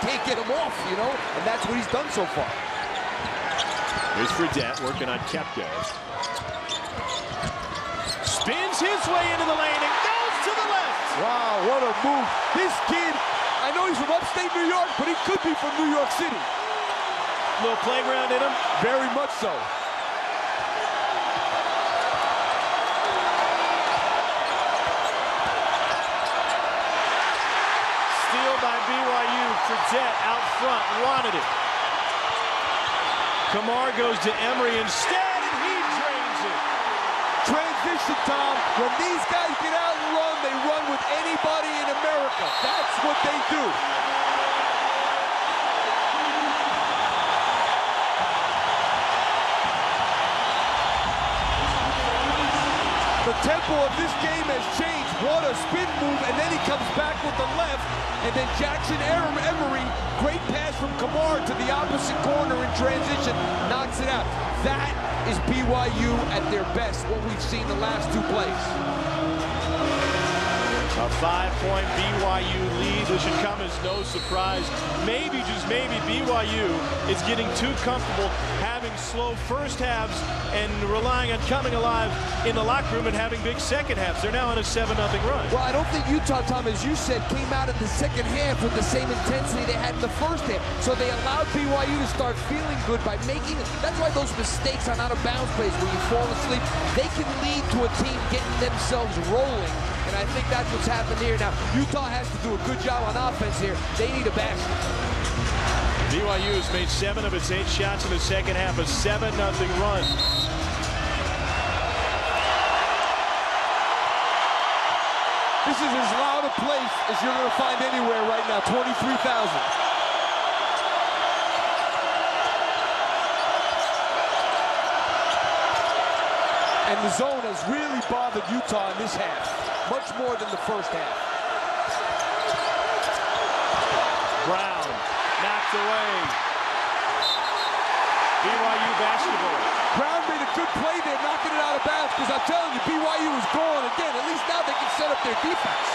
can't get him off, you know, and that's what he's done so far. Here's Fredette working on Koepka. Spins his way into the lane and goes to the left. Wow, what a move. This kid, I know he's from upstate New York, but he could be from New York City. Little playground in him? Very much so. Steal by BYU. Fredette out front, wanted it. Cummard goes to Emery instead, and he drains it. Transition, Tom. When these guys get out and run, they run with anybody in America. That's what they do. The tempo of this game has changed. What a spin move, and then he comes back with the left, and then Jackson Emery, great pass from Cummard to the opposite corner in transition, knocks it out. That is BYU at their best, what we've seen the last two plays. A 5-point BYU lead. This should come as no surprise. Maybe, just maybe, BYU is getting too comfortable having slow first halves and relying on coming alive in the locker room and having big second halves. They're now on a 7-0 run. Well, I don't think Utah, Tom, as you said, came out in the second half with the same intensity they had in the first half. So they allowed BYU to start feeling good by making it. That's why those mistakes on out-of-bounds plays where you fall asleep, they can lead to a team getting themselves rolling. And I think that's what's happened here. Now, Utah has to do a good job on offense here. They need a basket. BYU has made 7 of its 8 shots in the second half, a 7-0 run. This is as loud a place as you're going to find anywhere right now, 23,000. And the zone has really bothered Utah in this half, much more than the first half. Brown knocked away. BYU basketball. Brown made a good play there, knocking it out of bounds, because I'm telling you, BYU is gone again. At least now they can set up their defense.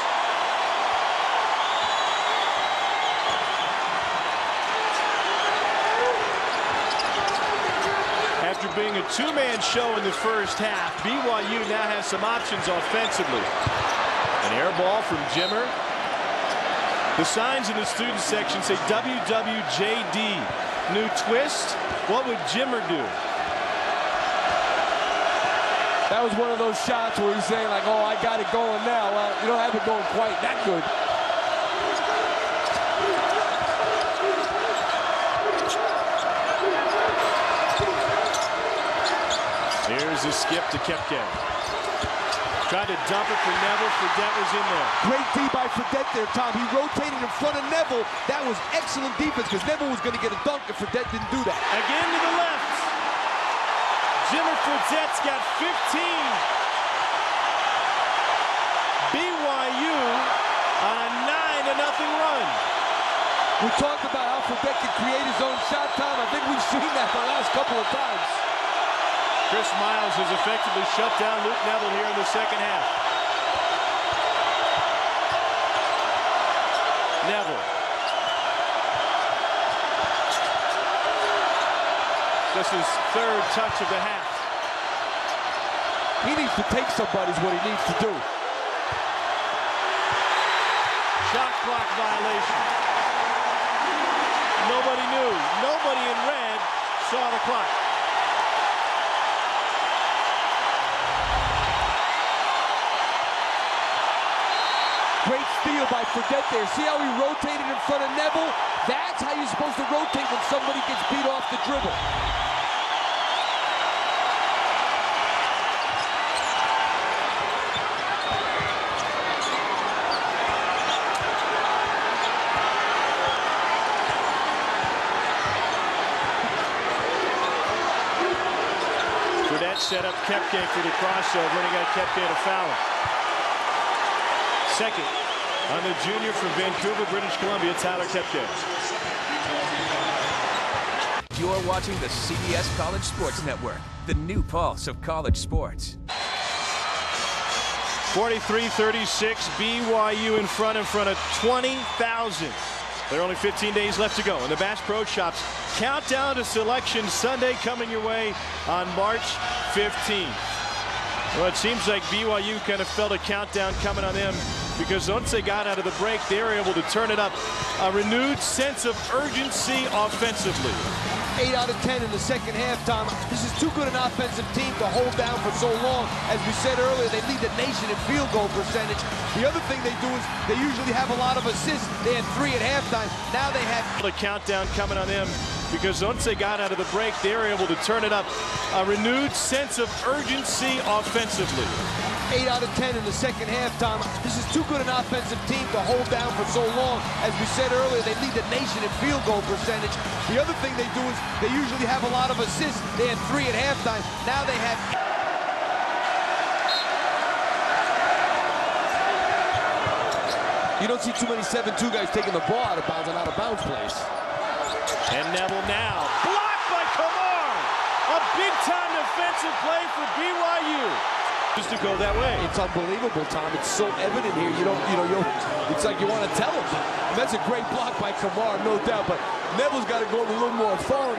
After being a two-man show in the first half, BYU now has some options offensively. An air ball from Jimmer. The signs in the student section say WWJD. New twist. What would Jimmer do? That was one of those shots where he's saying, like, oh, I got it going now. Well, you don't have it going quite that good. Here's a skip to Koepka. Tried to dump it for Nevill. Fredette was in there. Great D by Fredette there, Tom. He rotated in front of Nevill. That was excellent defense because Nevill was going to get a dunk if Fredette didn't do that. Again to the left. Jimmer Fredette's got 15. BYU on a 9-0 run. We talked about how Fredette can create his own shot, Tom. I think we've seen that the last couple of times. Chris Miles has effectively shut down Luke Nevill here in the second half. Nevill. This is third touch of the half. He needs to take somebody's what he needs to do. Shot clock violation. Nobody knew. Nobody in red saw the clock. Great steal by Fredette there. See how he rotated in front of Nevill? That's how you're supposed to rotate when somebody gets beat off the dribble. Fredette set up Koepka for the crossover, and he got Koepka to foul him. Second on the junior from Vancouver, British Columbia, Tyler Koepka. You're watching the CBS College Sports Network, the new pulse of college sports. 43-36, BYU in front of 20,000. There are only 15 days left to go in the Bass Pro Shops. Countdown to Selection Sunday coming your way on March 15th. Well, it seems like BYU kind of felt a countdown coming on them because once they got out of the break, they were able to turn it up. A renewed sense of urgency offensively. 8 out of 10 in the second half, Tom. This is too good an offensive team to hold down for so long. As we said earlier, they lead the nation in field goal percentage. The other thing they do is they usually have a lot of assists. They had 3 at halftime. Now they have a countdown coming on them because once they got out of the break, they were able to turn it up. A renewed sense of urgency offensively. 8 out of 10 in the second half, Tom. This is too good an offensive team to hold down for so long. As we said earlier, they lead the nation in field goal percentage. The other thing they do is they usually have a lot of assists. They had 3 at halftime. Now they have... You don't see too many 7-2 guys taking the ball out of bounds and out of bounds plays. And Nevill now. Blocked by Cummard. A big-time defensive play for BYU. Just to go that way. It's unbelievable, Tom. It's so evident here. It's like you want to tell him. And that's a great block by Cummard, no doubt. But Neville's got to go a little more forward.